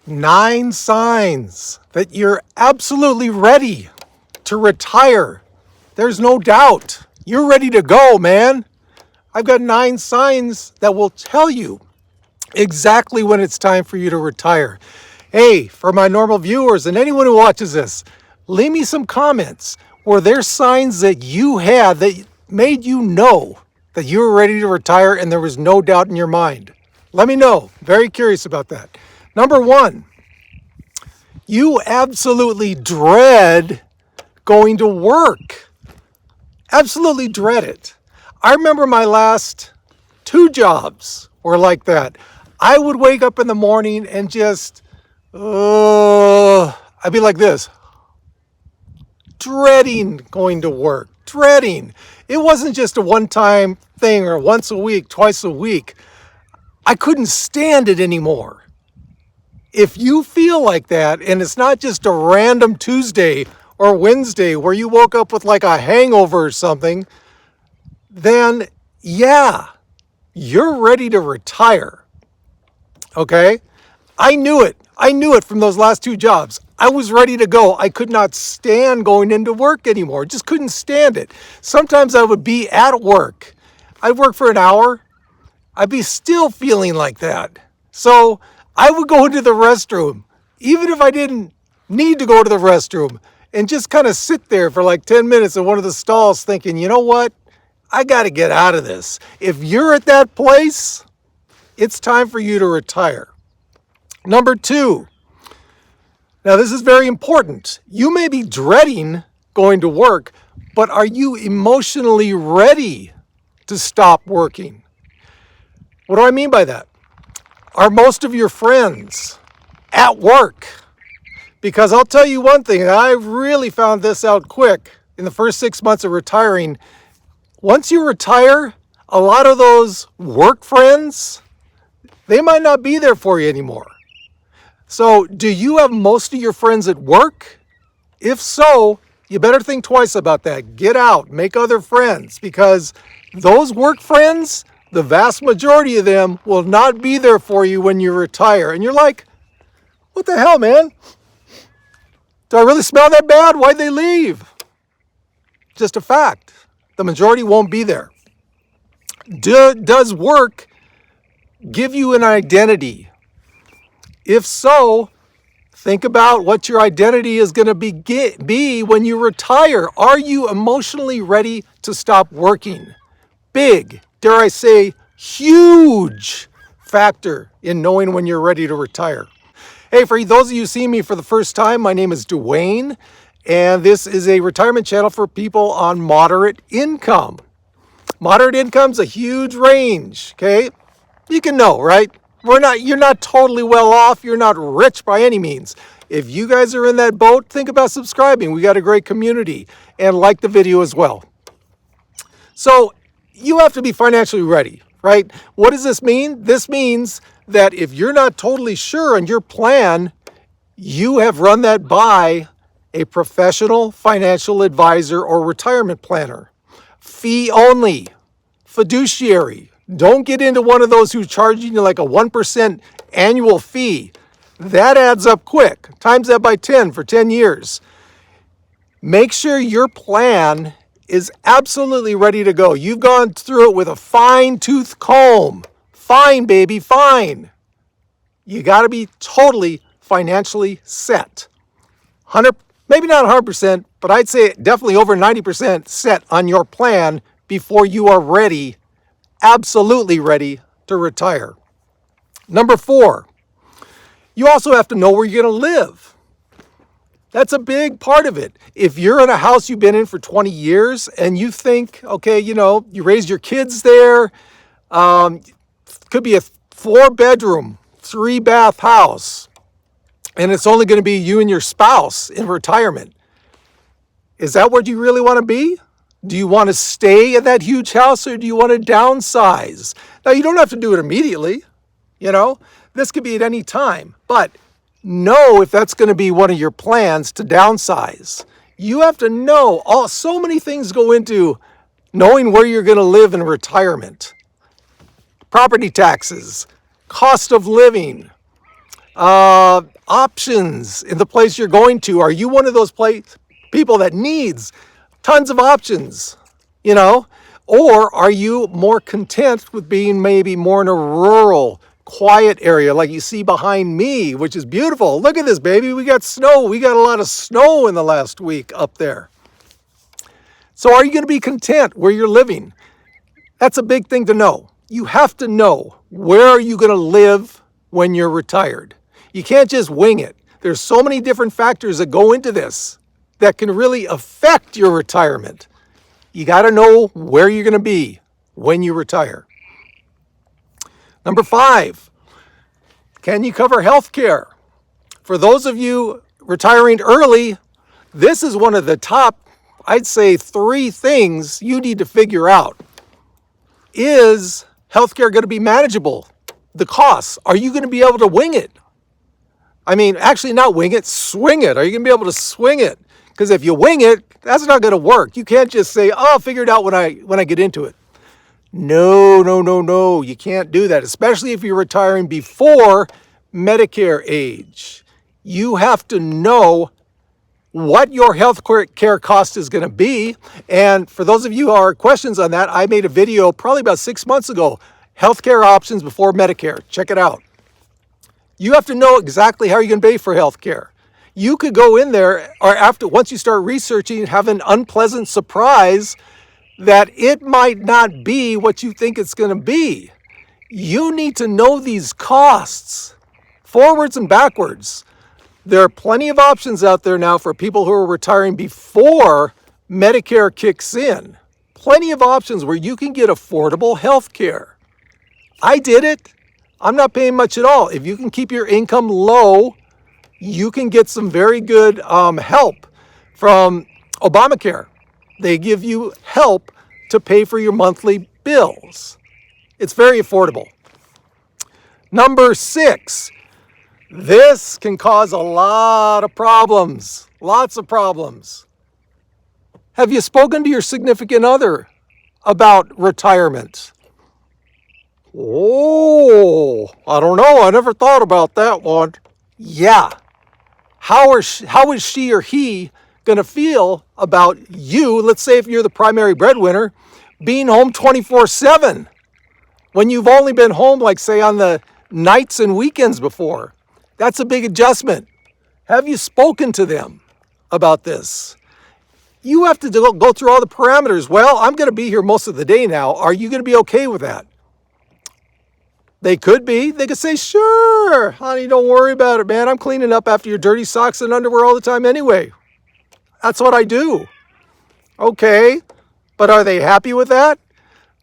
9 signs that you're absolutely ready to retire. There's no doubt. You're ready to go, man. I've got 9 signs that will tell you exactly when it's time for you to retire. Hey, for my normal viewers and anyone who watches this, leave me some comments. Were there signs that you had that made you know that you were ready to retire and there was no doubt in your mind? Let me know. Very curious about that. Number 1, you absolutely dread going to work. Absolutely dread it. I remember my last 2 jobs were like that. I would wake up in the morning and just, I'd be like this, dreading going to work, dreading. It wasn't just a one-time thing or once a week, twice a week. I couldn't stand it anymore. If you feel like that, and it's not just a random Tuesday or Wednesday where you woke up with like a hangover or something, then yeah, you're ready to retire. Okay? I knew it. I knew it from those last 2 jobs. I was ready to go. I could not stand going into work anymore. Just couldn't stand it. Sometimes I would be at work. I'd work for an hour. I'd be still feeling like that. So I would go into the restroom, even if I didn't need to go to the restroom, and just kind of sit there for like 10 minutes in one of the stalls thinking, you know what? I got to get out of this. If you're at that place, it's time for you to retire. Number 2. Now this is very important. You may be dreading going to work, but are you emotionally ready to stop working? What do I mean by that? Are most of your friends at work? Because I'll tell you one thing, and I really found this out quick in the first 6 months of retiring. Once you retire, a lot of those work friends, they might not be there for you anymore. So do you have most of your friends at work? If so, you better think twice about that. Get out, make other friends, because those work friends, the vast majority of them will not be there for you when you retire. And you're like, what the hell, man? Do I really smell that bad? Why'd they leave? Just a fact. The majority won't be there. Does work give you an identity? If so, think about what your identity is going to be when you retire. Are you emotionally ready to stop working? Big, dare I say, huge factor in knowing when you're ready to retire. Hey, for those of you who see me for the first time, my name is Duane, and this is a retirement channel for people on moderate income. Moderate income's a huge range, okay? You can know, right? You're not totally well off. You're not rich by any means. If you guys are in that boat, think about subscribing. We got a great community, and like the video as well. So you have to be financially ready, right? What does this mean? This means that if you're not totally sure on your plan, you have run that by a professional financial advisor or retirement planner. Fee only, fiduciary. Don't get into one of those who's charging you like a 1% annual fee. That adds up quick. Times that by 10 for 10 years. Make sure your plan is absolutely ready to go. You've gone through it with a fine-tooth comb. Fine, baby, fine. You got to be totally financially set. 100, maybe not 100%, but I'd say definitely over 90% set on your plan before you are ready, absolutely ready to retire. Number 4, you also have to know where you're going to live. That's a big part of it. If you're in a house you've been in for 20 years and you think, okay, you raised your kids there, could be a 4-bedroom, 3-bath house, and it's only going to be you and your spouse in retirement. Is that what you really want to be? Do you want to stay in that huge house or do you want to downsize? Now, you don't have to do it immediately. This could be at any time, but know if that's going to be one of your plans to downsize. You have to know. So many things go into knowing where you're going to live in retirement. Property taxes, cost of living, Options in the place you're going to. Are you one of those people that needs tons of options, you know? Or are you more content with being maybe more in a rural, quiet area like you see behind me, which is beautiful? Look at this, baby. We got snow. We got a lot of snow in the last week up there. So are you going to be content where you're living? That's a big thing to know. You have to know, where are you going to live when you're retired? You can't just wing it. There's so many different factors that go into this that can really affect your retirement. You got to know where you're going to be when you retire. Number 5, can you cover health care? For those of you retiring early, this is one of the top, I'd say, 3 things you need to figure out. Is healthcare going to be manageable? The costs. Are you going to be able to wing it? I mean, actually not wing it, swing it. Are you going to be able to swing it? Because if you wing it, that's not going to work. You can't just say, oh, I'll figure it out when I get into it. No. You can't do that, especially if you're retiring before Medicare age. You have to know what your health care cost is going to be. And for those of you who are questions on that, I made a video probably about 6 months ago, healthcare options before Medicare. Check it out. You have to know exactly how you're going to pay for healthcare. You could go in there, or once you start researching, have an unpleasant surprise that it might not be what you think it's going to be. You need to know these costs, forwards and backwards. There are plenty of options out there now for people who are retiring before Medicare kicks in. Plenty of options where you can get affordable health care. I did it. I'm not paying much at all. If you can keep your income low, you can get some very good help from Obamacare. They give you help to pay for your monthly bills. It's very affordable. Number 6, this can cause a lot of problems, lots of problems. Have you spoken to your significant other about retirement? Oh, I don't know. I never thought about that one. Yeah. How is she or he going to feel about you, let's say if you're the primary breadwinner, being home 24/7 when you've only been home, like say on the nights and weekends before? That's a big adjustment. Have you spoken to them about this? You have to go through all the parameters. Well, I'm going to be here most of the day now. Are you going to be okay with that? They could be. They could say, sure, honey, don't worry about it, man. I'm cleaning up after your dirty socks and underwear all the time anyway. That's what I do. Okay, but are they happy with that?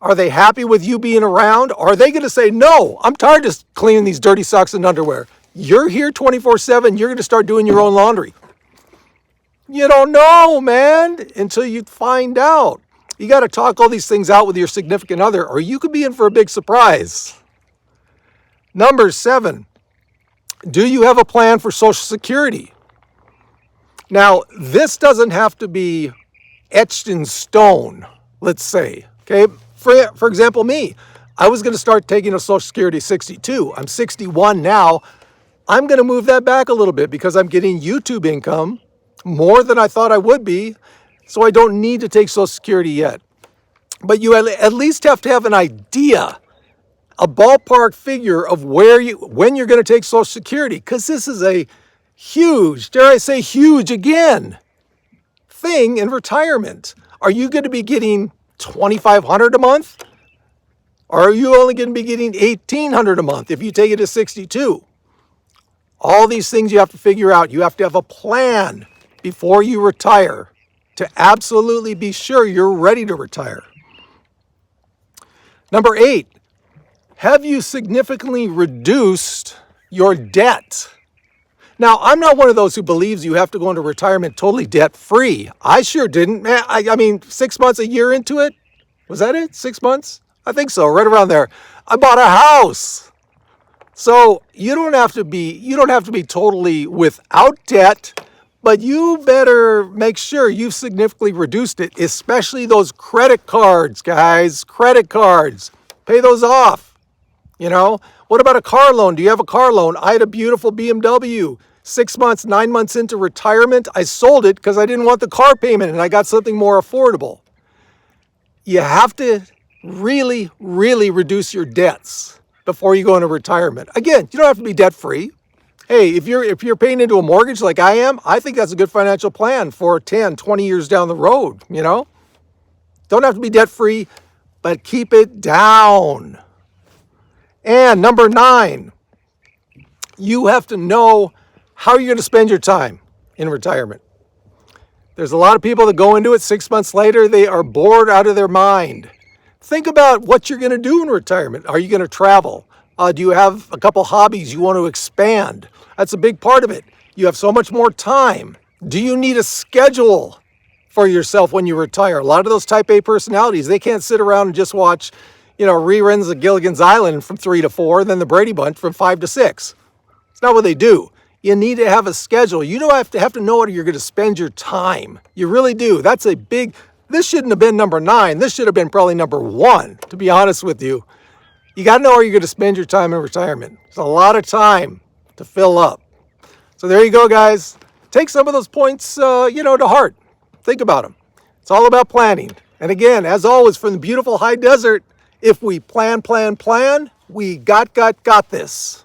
Are they happy with you being around? Are they going to say, no, I'm tired of cleaning these dirty socks and underwear. You're here 24/7. You're going to start doing your own laundry. You don't know, man, until you find out. You got to talk all these things out with your significant other, or you could be in for a big surprise. Number 7, do you have a plan for Social Security? Now, this doesn't have to be etched in stone, let's say. Okay, for example, me, I was going to start taking a Social Security 62. I'm 61 now. I'm going to move that back a little bit because I'm getting YouTube income more than I thought I would be, so I don't need to take Social Security yet. But you at least have to have an idea, a ballpark figure of when you're going to take Social Security, because this is a huge, dare I say huge again, thing in retirement. Are you going to be getting $2,500 a month? Or are you only going to be getting $1,800 a month if you take it to 62? All these things you have to figure out. You have to have a plan before you retire to absolutely be sure you're ready to retire. Number 8, have you significantly reduced your debt? Now, I'm not one of those who believes you have to go into retirement totally debt-free. I sure didn't. Man, I mean, 6 months, a year into it? Was that it? 6 months? I think so, right around there. I bought a house. So you don't have to be totally without debt, but you better make sure you've significantly reduced it, especially those credit cards, guys. Credit cards. Pay those off. You know, What about a car loan? Do you have a car loan? I had a beautiful BMW. 6 months, 9 months into retirement, I sold it because I didn't want the car payment and I got something more affordable. You have to really, really reduce your debts before you go into retirement. Again, you don't have to be debt free. Hey, if you're paying into a mortgage like I am, I think that's a good financial plan for 10, 20 years down the road, you know? Don't have to be debt free, but keep it down. And number 9, you have to know how you're going to spend your time in retirement. There's a lot of people that go into it 6 months later, they are bored out of their mind. Think about what you're going to do in retirement. Are you going to travel? Do you have a couple hobbies you want to expand? That's a big part of it. You have so much more time. Do you need a schedule for yourself when you retire? A lot of those type A personalities, they can't sit around and just watch, reruns of Gilligan's Island from 3 to 4, and then the Brady Bunch from 5 to 6. It's not what they do. You need to have a schedule. You don't have to know how you're going to spend your time. You really do. That's a big, this shouldn't have been number 9. This should have been probably number 1, to be honest with you. You got to know how you're going to spend your time in retirement. It's a lot of time to fill up. So there you go, guys. Take some of those points, to heart. Think about them. It's all about planning. And again, as always, from the beautiful high desert, if we plan, we got this.